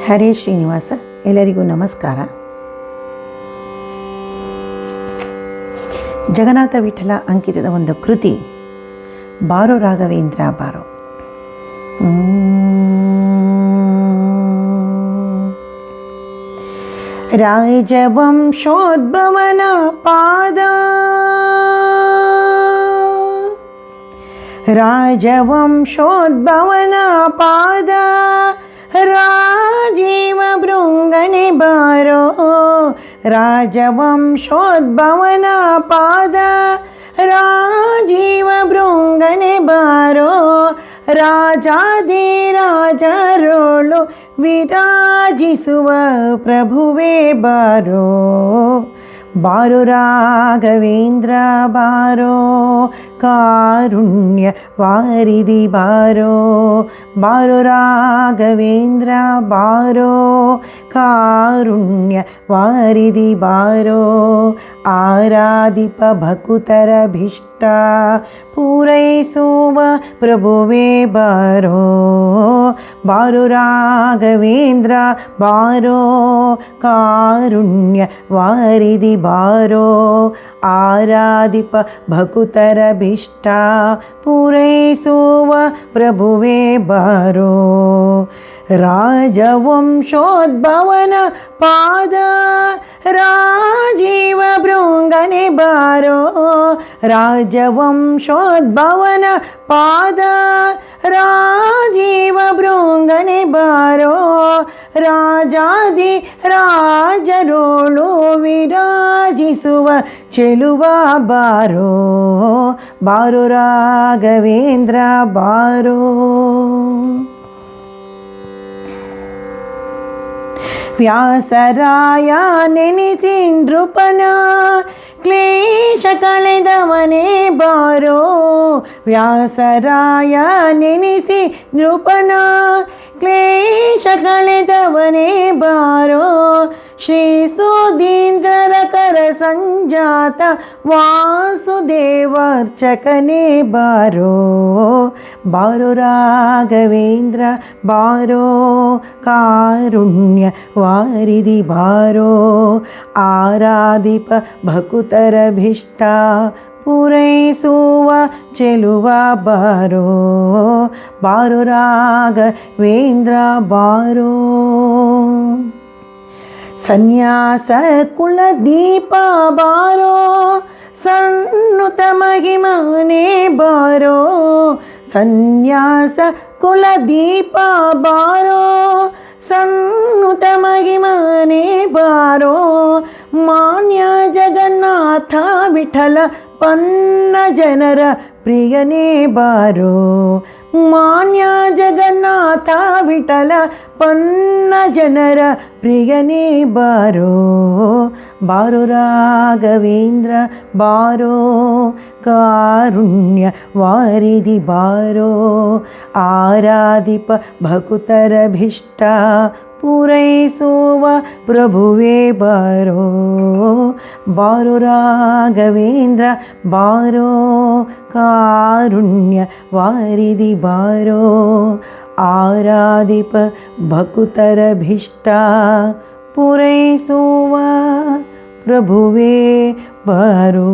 ಹರೇ ಶ್ರೀನಿವಾಸ. ಎಲ್ಲರಿಗೂ ನಮಸ್ಕಾರ. ಜಗನ್ನಾಥ ವಿಠಲ ಅಂಕಿತದ ಒಂದು ಕೃತಿ ಬಾರೋ ರಾಘವೇಂದ್ರ ಬಾರೋ. ರಾಜವಂಶೋದ್ಭವನ ಪಾದ, ರಾಜವಂಶೋದ್ಭವನ ಪಾದ, ರಾಜೀವ ಭೃಂಗನೆ ಬಾರೋ. ರಾಜವಂಶೋದ್ಭವನ ಪಾದ, ರಾಜೀವ ಭೃಂಗನೆ ಬಾರೋ. ರಾಜಾದಿ ರಾಜರೋಳು ವಿರಾಜಿಸುವ ಪ್ರಭುವೇ ಬಾರೋ. ಬಾರೋ ರಾಘವೇಂದ್ರ ಬಾರೋ, ಕಾರುಣ್ಯ ವಾರಿಧಿ ಬಾರೋ. ಬಾರೋ ರಾಘವೇಂದ್ರ ಬಾರೋ, ಕಾರುಣ್ಯ ವಾರಿಧಿ ಬಾರೋ. ಆರಾಧಿಪ ಭಕುತರ ಭಿಷ್ಟ ಪೂರೈಸುವ ಪ್ರಭುವೇ ಬಾರೋ. ಬಾರೋ ರಾಘವೇಂದ್ರ ಬಾರೋ, ಕಾರುಣ್ಯ ವಾರಿಧಿ ಬಾರೋ. ಆರಾಧಿಪ ಭಕುತರ ಭಿಷ್ಟ ಪೂರೈಸುವ ಪ್ರಭುವೇ ಬಾರೋ. ರಾಜವಂಶೋದ್ಭವನ ಪಾದ, ರಾಜೀವ ಭೃಂಗನೆ ಬಾರೋ. ರಾಜವಂಶೋದ್ಭವನ ಪಾದ, ರಾಜೀವ ಭೃಂಗನೆ ಬಾರೋ. ರಾಜಾದಿ ರಾಜರೋಳು ವಿರಾಜಿಸುವ ಚೆಲುವ ಬಾರೋ. ಬಾರೋ ರಾಘವೇಂದ್ರ ಬಾರೋ. ವ್ಯಾಸರಾಯ ನೆನೆಸಿ ನೃಪನ ಕ್ಲೇಶ ಕಳೆದವನೇ ಬಾರೋ. ವ್ಯಾಸರಾಯ ನೆನೆಸಿ ನೃಪನ ಕ್ಲೇಶ ಕಳೆದವನೇ ಬಾರೋ. ಶ್ರೀ ಸುಧೀಂದ್ರರ ಕರ ಸಂಜಾತ ವಾಸುದೇವಾರ್ಚಕನೇ ಬಾರೋ. ಬಾರೋ ರಾಘವೇಂದ್ರ ಬಾರೋ, ಕಾರುಣ್ಯ ವಾರಿಧಿ ಬಾರೋ. ಆರಾಧಿಪ ಭಕುತರ ಭಿಷ್ಟ ಪೂರೈಸುವ ಚೆಲುವ ಬಾರೋ. ಬಾರೋ ರಾಘವೇಂದ್ರ ಬಾರೋ. ಸನ್ಯಾಸ ಕುಲದೀಪ ಬಾರೋ, ಸನ್ನುತ ಮಹಿಮನೇ ಬಾರೋ. ಸನ್ಯಾಸ ಕುಲದೀಪ ಬಾರೋ, ಸನ್ನುತ ಮಹಿಮನೇ ಬಾರೋ. ಮಾನ್ಯ ಜಗನ್ನಾಥ ವಿಠಲ ಪನ್ನ ಜನರ ಪ್ರಿಯನೇ ಬಾರೋ. ಮಾನ್ಯ ಜಗನ್ನಾಥ ವಿಠಲ ಪನ್ನ ಜನರ ಪ್ರಿಯನೇ ಬಾರೋ. ಬಾರೋ ರಾಘವೇಂದ್ರ ಬಾರೋ, ಕಾರುಣ್ಯ ವಾರಿಧಿ ಬಾರೋ. ಆರಾಧಿಪ ಭಕುತರ ಭಿಷ್ಟ ಪೂರೈಸುವ ಪ್ರಭುವೇ ಬಾರೋ. ಬಾರೋ ರಾಘವೇಂದ್ರ ಬಾರೋ, ಕಾರುಣ್ಯ ವಾರಿಧಿ ಬಾರೋ. ಆರಾಧಿಪ ಭಕುತರ ಭಿಷ್ಟ ಪೂರೈಸುವ ಪ್ರಭುವೇ ಬಾರೋ.